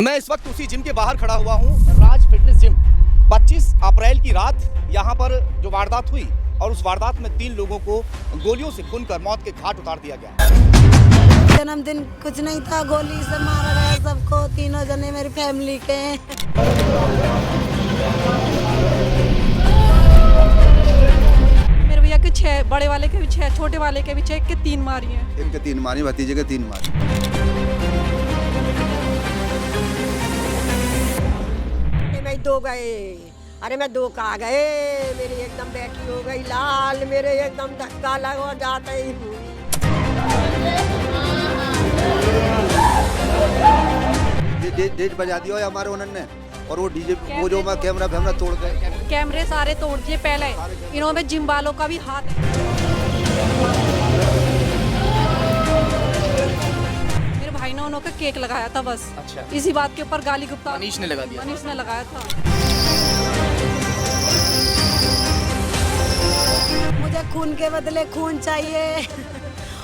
मैं इस वक्त उसी जिम के बाहर खड़ा हुआ हूँ, राज फिटनेस जिम। 25 अप्रैल की रात यहाँ पर जो वारदात हुई और उस वारदात में 3 लोगों को गोलियों से भूनकर मौत के घाट उतार दिया गया। जन्मदिन कुछ नहीं था, गोली से मारा गया सबको। तीनों जने मेरी फैमिली के हैं। मेरे भैया के 6, बड़े वाले के भी 6, छोटे वाले के भी 6, के 3 मारी हैं। एक के 3 मारी, भतीजे के 3 मारी। मैं 2 गए, अरे मैं 2 कहा गए, मेरी एकदम बैठी हो गई लाल, मेरे एकदम धक्का लगा जाता ही हुई। डेट बजा दिया है हमारे उन्होंने, और वो डीजे वो जो मैं कैमरा तोड़ गए। कैमरे सारे तोड़ दिए। पहले इन्होंने जिम वालों का भी हाथ है। मेरे भाई ने उन्होंने केक लगाया था बस। अच्छा। इसी बात के ऊपर गाली गुप्ता मनीष ने लगा दिया। मनीष ने लगाया था। मुझे खून के बदले खून चाहिए।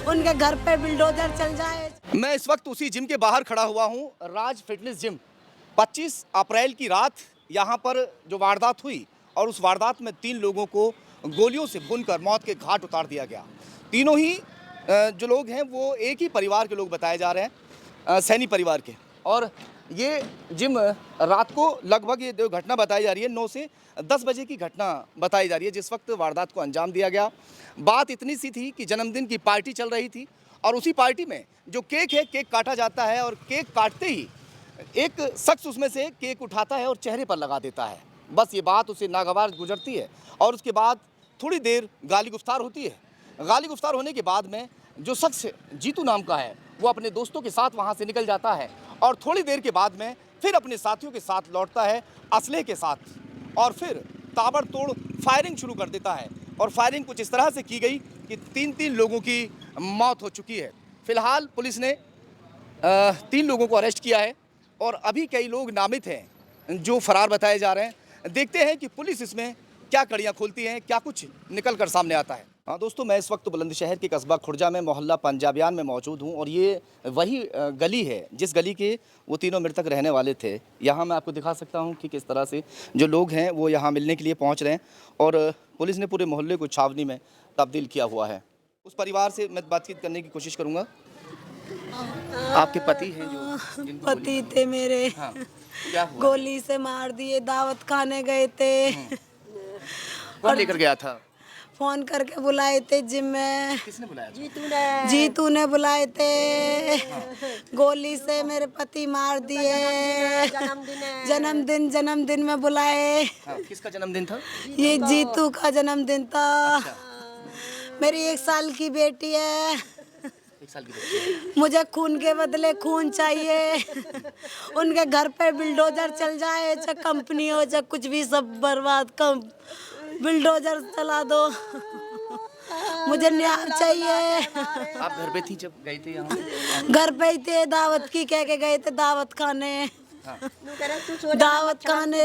उनके घर पे बिल्डोजर चल जाए। मैं इस वक्त उसी जिम के बाहर खड़ा हुआ हूँ, राज फिटनेस जिम। 25 अप्रैल की रात यहाँ पर जो वारदात हुई और उस वारदात में 3 लोगों को गोलियों से भूनकर मौत के घाट उतार दिया गया। तीनों ही जो लोग हैं वो एक ही परिवार के लोग बताए जा रहे हैं, सैनी परिवार के। और ये जिम रात को लगभग ये जो घटना बताई जा रही है 9 से 10 बजे की घटना बताई जा रही है, जिस वक्त वारदात को अंजाम दिया गया। बात इतनी सी थी कि जन्मदिन की पार्टी चल रही थी और उसी पार्टी में जो केक है, केक काटा जाता है और केक काटते ही एक शख्स उसमें से केक उठाता है और चेहरे पर लगा देता है। बस ये बात उसे नागवार गुजरती है और उसके बाद थोड़ी देर गाली गुफ्तार होती है। गाली गुफ्तार होने के बाद में जो शख्स जीतू नाम का है वो अपने दोस्तों के साथ वहाँ से निकल जाता है और थोड़ी देर के बाद में फिर अपने साथियों के साथ लौटता है असलहे के साथ और फिर ताबड़तोड़ फायरिंग शुरू कर देता है। और फायरिंग कुछ इस तरह से की गई कि 3 लोगों की मौत हो चुकी है। फिलहाल पुलिस ने 3 लोगों को अरेस्ट किया है और अभी कई लोग नामित हैं जो फरार बताए जा रहे हैं। देखते हैं कि पुलिस इसमें क्या कड़ियाँ खोलती है, क्या कुछ निकल कर सामने आता है। हाँ दोस्तों, मैं इस वक्त बुलंदशहर के कस्बा खुर्जा में मोहल्ला पंजाबियान में मौजूद हूँ और ये वही गली है जिस गली के वो तीनों मृतक रहने वाले थे। यहाँ मैं आपको दिखा सकता हूँ कि किस तरह से जो लोग हैं वो यहाँ मिलने के लिए पहुँच रहे हैं और पुलिस ने पूरे मोहल्ले को छावनी में तब्दील किया हुआ है। उस परिवार से मैं बातचीत करने की कोशिश करूँगा। आपके पति हैं जो जिनको पति थे मेरे। हाँ, क्या हुआ? गोली से मार दिए। दावत खाने गए थे। कौन लेकर गया था? फोन करके बुलाए थे जिम में। किसने बुलाया था? जीतू ने बुलाए थे। गोली से मेरे पति मार दिए। जन्मदिन में बुलाए। हाँ, किसका जन्मदिन था? ये जीतू का जन्मदिन था। मेरी 1 साल की बेटी है। 1 साल की बच्ची। मुझे खून के बदले खून चाहिए। उनके घर पे बिल्डोजर चल जाए, चाहे कंपनी हो, चाहे कुछ भी, सब बर्बाद। कम बिल्डोजर चला दो। मुझे न्याय चाहिए। आप घर पे थी जब गए थे यहाँ? घर पे ही थे, दावत की कह के गए थे, दावत खाने। दावत खाने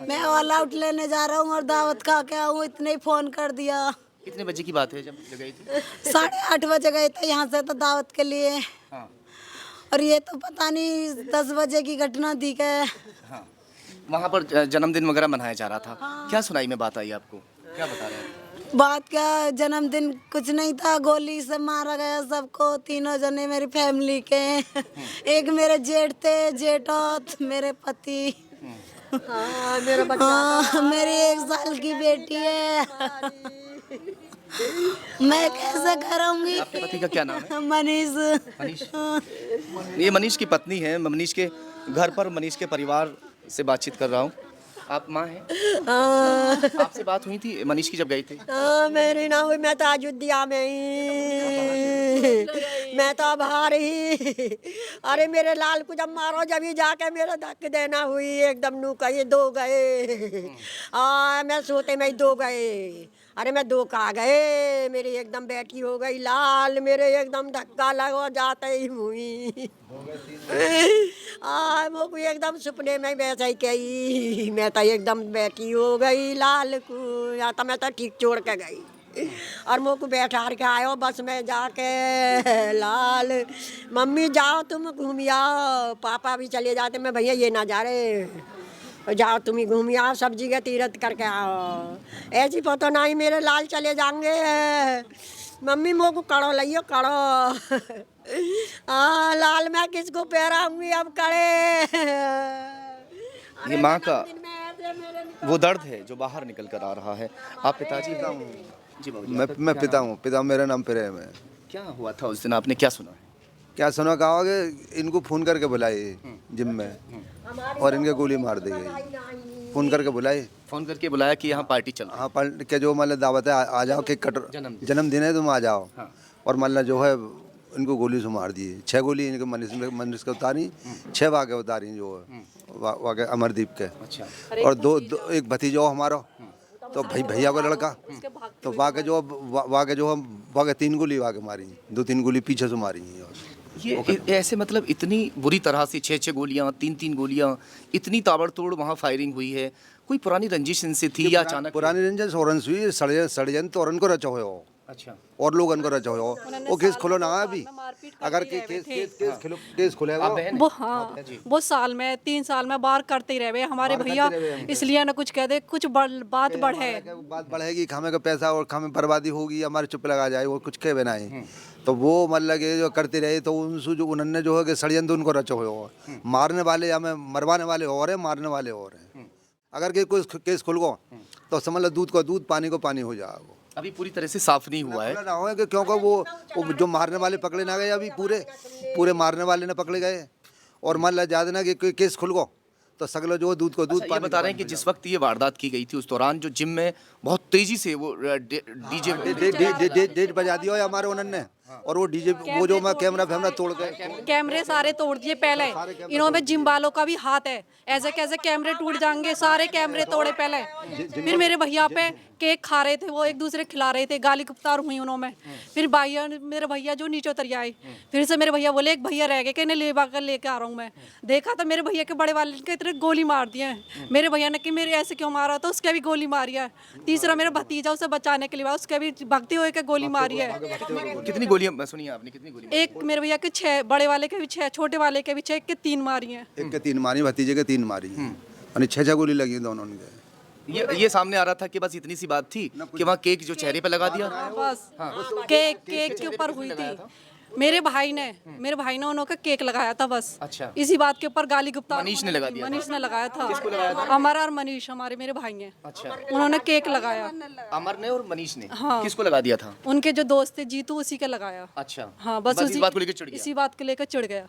मैं ऑल आउट लेने जा रहा हूँ और दावत खा के आऊँ, इतने ही फोन कर दिया। कितने बजे की बात है जब गई थी? 8:30 बजे गए थे यहाँ से तो दावत के लिए। हाँ। और ये तो पता नहीं 10 बजे की घटना थी क्या। हाँ, वहाँ पर जन्मदिन वगैरह मनाया जा रहा था। क्या सुनाई में बात आई आपको? क्या बता रहे हैं? बात क्या, जन्मदिन कुछ नहीं था, गोली से मारा गया सबको। तीनों जने मेरी फैमिली के हैं। एक मेरे जेठ थे, जेठौत मेरे पति। हाँ, मेरा बच्चा हाँ, मेरी 1 साल की बेटी है। मैं कैसे करूँगी? आपके पति का क्या नाम है? मनीष। मनीष। ये मनीष की पत्नी है। मैं मनीष के घर पर मनीष के परिवार से बातचीत कर रहा हूँ। आप माँ हैं? आपसे बात हुई थी मनीष की जब गई थी? मेरी ना हुई, मैं तो अयोध्या में ही, मैं तो बाहर ही। अरे मेरे लाल को जब मारो, जब ही जाके मेरा धक्के देना हुई एकदम। नू कहे 2 गए। मैं सोते में 2 गए, अरे मैं 2 कहा गए, मेरी एकदम बैठी हो गई लाल, मेरे एकदम धक्का लगा जाते ही हुई। वो एकदम सपने में वैसा ही कही, मैं तो एकदम बैठी हो गई लाल को, या तो मैं तो ठीक छोड़ के गई। और मुँह को बैठा के आयो बस में जाके लाल मम्मी जाओ तुम घूम आओ, पापा भी चले जाते, मैं भैया ये ना जा रहे, जाओ तुम ही घूम आओ, सब जगह तीरथ करके आओ। ऐसी पता नहीं मेरे लाल चले जाएंगे, मम्मी मुँह को कड़ो लियो कड़ो। हाँ लाल मैं किसको पहराऊंगी अब कड़े। ये माँ का वो दर्द है जो बाहर निकल कर आ रहा है। आप पिताजी हैं? जी बाबूजी, मैं पिता हूँ, पिता मेरा नाम प्रेम है। क्या हुआ था उस दिन, आपने क्या सुना है? क्या सुना, कहा कि इनको फ़ोन करके बुलाए जिम में और इनके गोली मार दी गई। फ़ोन करके बुलाए, फोन करके बुलाया कि यहाँ पार्टी चल रही है। हाँ पर के जो मतलब दावत है आ जाओ, केक कट जन्मदिन है तुम आ जाओ। और मतलब जो है इनको गोली से मार दिए, 6 गोली इनके मनीष के उतारी, 6 वाके उतारी जो है वाके अमरदीप के। अच्छा। और दो एक भतीजा हो हमारा, तो भैया का लड़का, तो वाके जो वाके 3 गोली वाके मारी, 2-3 गोली पीछे से मारी। ये ऐसे मतलब इतनी बुरी तरह से 6-6 गोलियां, 3-3 गोलियां, इतनी ताबड़तोड़ वहाँ फायरिंग हुई है। कोई पुरानी रंजिश इनसे थी या अचानक? पुरानी रंजिश औरंस हुई, षड्यंत्र औरन को रचा हो। अच्छा। और लोग उनको रचा हो, वो केस खुलो ना अभी, अगर केस खुलेगा वो हाँ वो साल में 3 साल में बार करते ही रहे हमारे भैया, इसलिए ना कुछ कह दे, कुछ बात बढ़े, बात बढ़ेगी, खामे का पैसा और खामे बर्बादी होगी, हमारे चुप लगा जाए, वो कुछ कह बनाए। तो वो मतलब कि जो करते रहे, तो उनसे जो उन्होंने जो है कि षड्यंत्र उनको रचा हो, मारने वाले हमें मरवाने वाले और है, मारने वाले और हैं। अगर कोई केस खुल गो तो समझ लो दूध को दूध, पानी को पानी हो जाएगा। अभी पूरी तरह से साफ नहीं हुआ है ना हो कि क्योंकि वो जो मारने वाले पकड़े ना गए, अभी पूरे मारने वाले ने पकड़े गए। और मान लो ज्यादा ना कि कोई केस खुल गो तो सगलो जो दूध को दूध। अच्छा, ये बता रहे हैं कि जिस वक्त ये वारदात की गई थी उस दौरान जो जिम में बहुत तेजी से वो डीजे डेट बजा दिया हमारे उन्होंने, और वो डीजे वो जो मैं कैमरा तोड़ के कैमरे सारे तोड़ दिए। पहले इन्होंने जिम वालों का भी हाथ है, ऐसे कैसे कैमरे टूट जाएंगे, सारे कैमरे तोड़े पहले। फिर मेरे भैया पे केक खा रहे थे, वो एक दूसरे खिला रहे थे, गाली गुफ्तार हुई उन्होंने। फिर मेरे भैया जो नीचे उतर आए, फिर से मेरे भैया बोले एक भैया रह गए, कहने ले लेके आ रहा हूँ मैं। देखा तो मेरे भैया के बड़े वाले के इतने गोली मार दिए। मेरे भैया ने कि मेरे ऐसे क्यों मारा, तो उसके भी गोली मारी है। तीसरा मेरा भतीजा, उसे बचाने के लिए उसके भी भगते हुए के गोली मारी है। कितनी गोलियां सुनिए आपने, कितनी गोलियां? एक मेरे भैया के 6, बड़े वाले के भी 6, छोटे वाले के भी 6, के 3 मारी हैं। एक के 3 मारी, भतीजे के 3 मारी, यानी 6 गोली लगी दोनों के। ये सामने आ रहा था कि बस इतनी सी बात थी कि वहाँ केक जो चेहरे पे लगा दिया। बस केक के ऊपर हुई थी। मेरे भाई ने उन्होंने केक लगाया था बस। अच्छा। इसी बात के ऊपर गाली गुप्ता मनीष ने लगा दिया? मनीष ने लगाया था। किसको लगाया था? अमर और मनीष, हमारे मेरे भाई हैं। अच्छा। उन्होंने केक लगाया, अमर ने और मनीष ने। हाँ। किसको लगा दिया था? उनके जो दोस्त थे जीतू, उसी के लगाया। अच्छा। हाँ बस इस बात को लेकर चिढ़ गया? इसी बात को लेकर चिढ़ गया।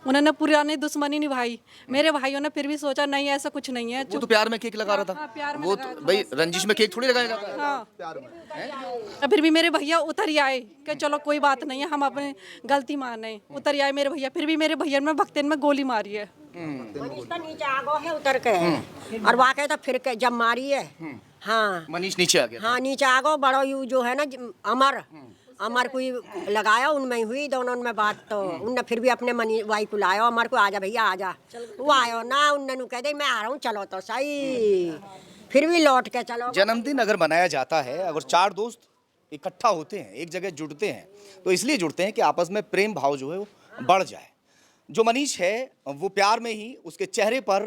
उन्होंने पुरानी दुश्मनी निभाई। मेरे भाइयों ने फिर भी सोचा नहीं ऐसा कुछ नहीं है। वो तो प्यार में केक लगा रहा था। हाँ, प्यार में वो लगाया तो था भाई रंजिश में केक थोड़ी लगाया जाता है। हाँ। फिर भी मेरे भैया उतर ही आए कि चलो कोई बात नहीं है, हम अपने गलती माने। उतर ही आए मेरे भैया, फिर भी मेरे भैया ने भक्तन में गोली मारी है। नीचे आगो है उतर के, और वाकई तो फिर के जब मारी है। हाँ मनीष नीचे आ गया। हाँ नीचे आगो, बड़ो यू जो है ना अमर कोई लगाया, उनमें हुई दोनों में बात। तो उनने फिर भी अपने मनी वाई को लाया, अमर को आजा भैया आजा, वो आयो ना, उन्होंने कह दे मैं आ रहा हूँ, चलो तो सही, फिर भी लौट के चलो। जन्मदिन अगर मनाया जाता है, अगर 4 दोस्त इकट्ठा होते हैं, एक जगह जुड़ते हैं, तो इसलिए जुड़ते हैं कि आपस में प्रेम भाव जो है वो बढ़ जाए। जो मनीष है वो प्यार में ही उसके चेहरे पर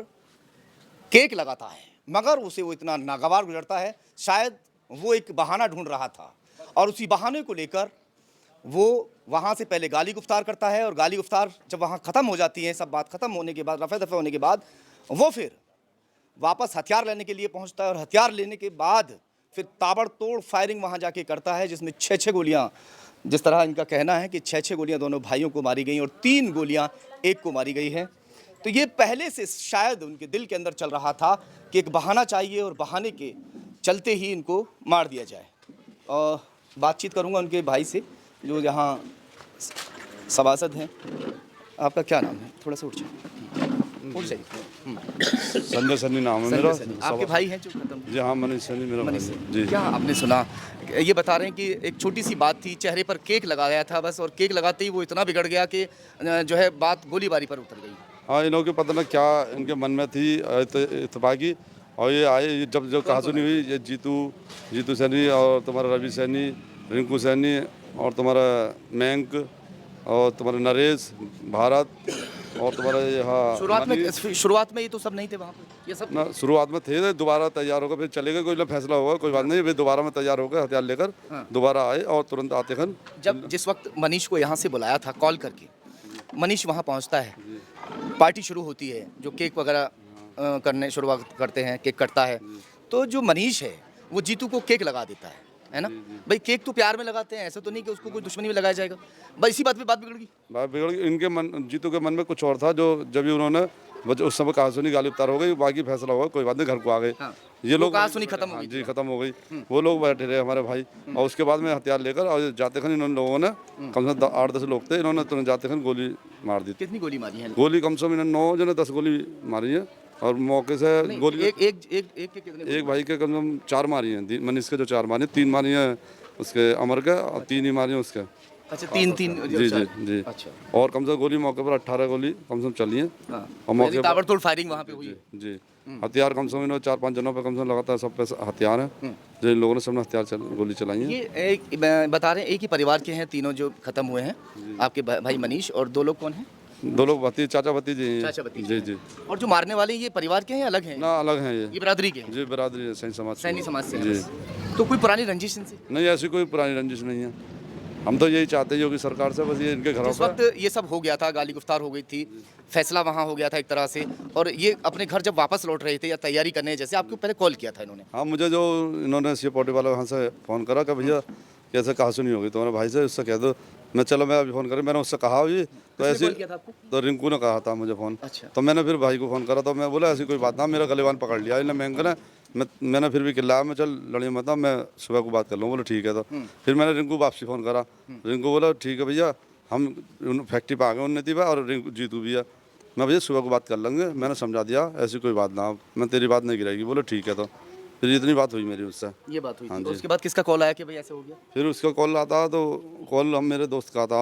केक लगाता है, मगर उसे वो इतना नागवार गुजरता है, शायद वो एक बहाना ढूंढ रहा था और उसी बहाने को लेकर वो वहाँ से पहले गाली गुफ्तार करता है, और गाली गुफ्तार जब वहाँ ख़त्म हो जाती है, सब बात ख़त्म होने के बाद, रफ़े दफ़े होने के बाद, वो फिर वापस हथियार लेने के लिए पहुँचता है, और हथियार लेने के बाद फिर ताबड़तोड़ फायरिंग वहाँ जाके करता है, जिसमें 6-6 गोलियाँ, जिस तरह इनका कहना है कि 6-6 गोलियाँ दोनों भाइयों को मारी गई और 3 गोलियाँ एक को मारी गई हैं। तो ये पहले से शायद उनके दिल के अंदर चल रहा था कि एक बहाना चाहिए और बहाने के चलते ही इनको मार दिया जाए। और बातचीत करूँगा उनके भाई से जो यहाँ सभासद हैं। आपका क्या नाम है? थोड़ा सा उठ जाइए। संजय सन्नी नाम है मेरा। आपके भाई हैं जो खत्म? जी हाँ, मनीष सन्नी मेरा भाई है। जी। क्या आपने सुना? ये बता रहे हैं कि एक छोटी सी बात थी, चेहरे पर केक लगाया था बस, और केक लगाते ही वो इतना बिगड़ गया कि जो है बात गोलीबारी पर उतर गई। हाँ, इन्हों के पता नहीं क्या इनके मन में थी इत्तेफाकी, और ये आए, ये जब कहा सुनी हुई, ये जीतू सैनी और तुम्हारा रवि सैनी, रिंकू सैनी और तुम्हारा मयंक और तुम्हारा नरेश, भारत और तुम्हारा यहाँ शुरुआत में ये तो सब नहीं थे वहाँ पे, ये सब ना शुरुआत में थे, दोबारा तैयार होकर फिर चले गए, कोई फैसला होगा कोई बात नहीं, वे दोबारा में तैयार होकर हथियार लेकर दोबारा आए और तुरंत आते खन। जब जिस वक्त मनीष को यहाँ से बुलाया था कॉल करके, मनीष वहाँ पहुँचता है, पार्टी शुरू होती है, जो केक वगैरह करने शुरुआत करते हैं, केक कटता है, तो जो मनीष है वो जीतू को केक लगा देता है ना। भाई केक तो प्यार में लगाते हैं, ऐसा तो नहीं कि उसको कोई दुश्मनी में लगाया जाएगा। भाई इसी बात पे बात बिगड़ गई। बात बिगड़ गई, इनके मन, जीतू के मन में कुछ और था, जो जब भी उन्होंने उस समय कहा सुनी, गाली उतार हो गई, बाकी फैसला होगा कोई बात नहीं, घर को आ गए। ये लोग कहा सुनी खत्म हो गई। जी खत्म हो गई, वो लोग बैठे रहे हमारे भाई, और उसके बाद में हथियार लेकर और जाते खन इन लोगों ने कम से कम 8-10 लोग थे, इन्होंने तुरंत जाते खन गोली मार दी। कितनी गोली मारी है? गोली कम से कम 9 जने 10 गोली मारी है, और मौके से गोली एक भाई के कम से कम 4 मारी हैं, मनीष के जो 4 मारी, 3 मारी हैं उसके अमर के, और 3 ही मारी हैं उसके। अच्छा, 3 जी। अच्छा। और कम से कम गोली मौके पर 18 गोली कम से कम चली है, और मौके पर ताबड़तोड़ फायरिंग वहाँ पे हुई। जी हथियार कम से कम 4-5 जनों पे कम से कम लगातार सब पे हथियार हैं, जो इन लोगों ने सबने गोली चलाई है। ये बता रहे हैं एक ही परिवार के हैं तीनों जो खत्म हुए हैं, आपके भाई मनीष, और 2 लोग कौन हैं? 2 लोग चाचा भतीजे हैं। जी। और जो मारने वाले ये परिवार के हैं या अलग हैं? ना अलग हैं, ये बिरादरी के हैं? जी बिरादरी है, सैनी समाज से। जी। तो कोई पुरानी रंजिश इनसे? नहीं, ऐसी कोई पुरानी रंजिश नहीं है, हम तो यही चाहते हैं योगी सरकार से, बस ये इनके घरों जिस वक्त ये सब हो गया था, गाली गुफ्तार हो गई थी, फैसला वहाँ हो गया था एक तरह से, और ये अपने घर जब वापस लौट रहे थे या तैयारी करने, जैसे आपको पहले कॉल किया था इन्होंने? हाँ, मुझे जो इन्होंने सी पार्टी वाले वहाँ से फ़ोन करा कि भैया कैसे कहा सुनी होगी तुम्हारे भाई से, उससे कह दो। मैं चलो मैं अभी फ़ोन करें, मैंने उससे कहा जी, तो ऐसे तो रिंकू ने कहा था मुझे फ़ोन। अच्छा। तो मैंने फिर भाई को फ़ोन करा, तो मैं बोला ऐसी कोई बात ना, मेरा गलेवान पकड़ लिया इन्हें महंगा ने, मैंने फिर भी चिल्लाया, मैं चल लड़िए मत, मैं सुबह को बात कर लूँ। बोले ठीक है। तो फिर मैंने रिंकू वापसी फ़ोन करा, रिंकू बोला ठीक है भैया, हम फैक्ट्री पर आ गए उन्नति पर, और रिंकू जीतू भी है, मैं भैया सुबह को बात कर लेंगे। मैंने समझा दिया ऐसी कोई बात ना, मैं तेरी बात नहीं गिराएगी। बोले ठीक है। तो फिर इतनी बात हुई मेरी उससे, ये बात हुई। हाँ तो उसके बाद किसका कॉल आया कि भाई ऐसे हो गया? फिर उसका कॉल आता, तो कॉल हम मेरे दोस्त का था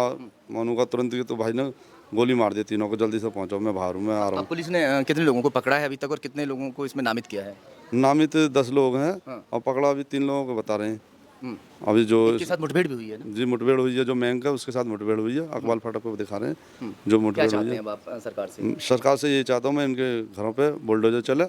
मोनू का, तुरंत ही तो भाई ने गोली मार दी तीनों को, जल्दी से पहुंचो, मैं बाहर हूँ, मैं आ रहा हूँ। पुलिस ने कितने लोगों को पकड़ा है अभी तक, और कितने लोगों को इसमें नामित किया है? नामित 10 लोग हैं, और पकड़ा अभी 3 लोगों को बता रहे हैं। अभी जो के साथ मुठभेड़ भी हुई है ना? जी मुठभेड़ हुई है, जो मयंक है उसके साथ मुठभेड़ हुई है, अकबाल फाटक को दिखा रहे हैं जो मुठभेड़ हुई है। आप सरकार से? सरकार से ये चाहता हूँ मैं, इनके घरों पे बुलडोजर चले,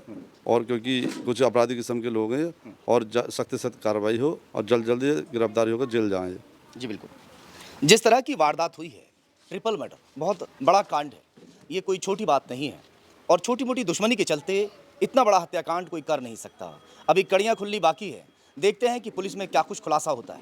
और क्योंकि कुछ अपराधी किस्म के लोग हैं, और सख्त से सख्त कार्रवाई हो, और जल्दी गिरफ्तारी होकर जेल जाएँ। जी बिल्कुल। जिस तरह की वारदात हुई है, ट्रिपल मर्डर, बहुत बड़ा कांड है, ये कोई छोटी बात नहीं है, और छोटी मोटी दुश्मनी के चलते इतना बड़ा हत्याकांड कोई कर नहीं सकता। अभी कड़ियाँ खुलनी बाकी है, देखते हैं कि पुलिस में क्या कुछ खुलासा होता है।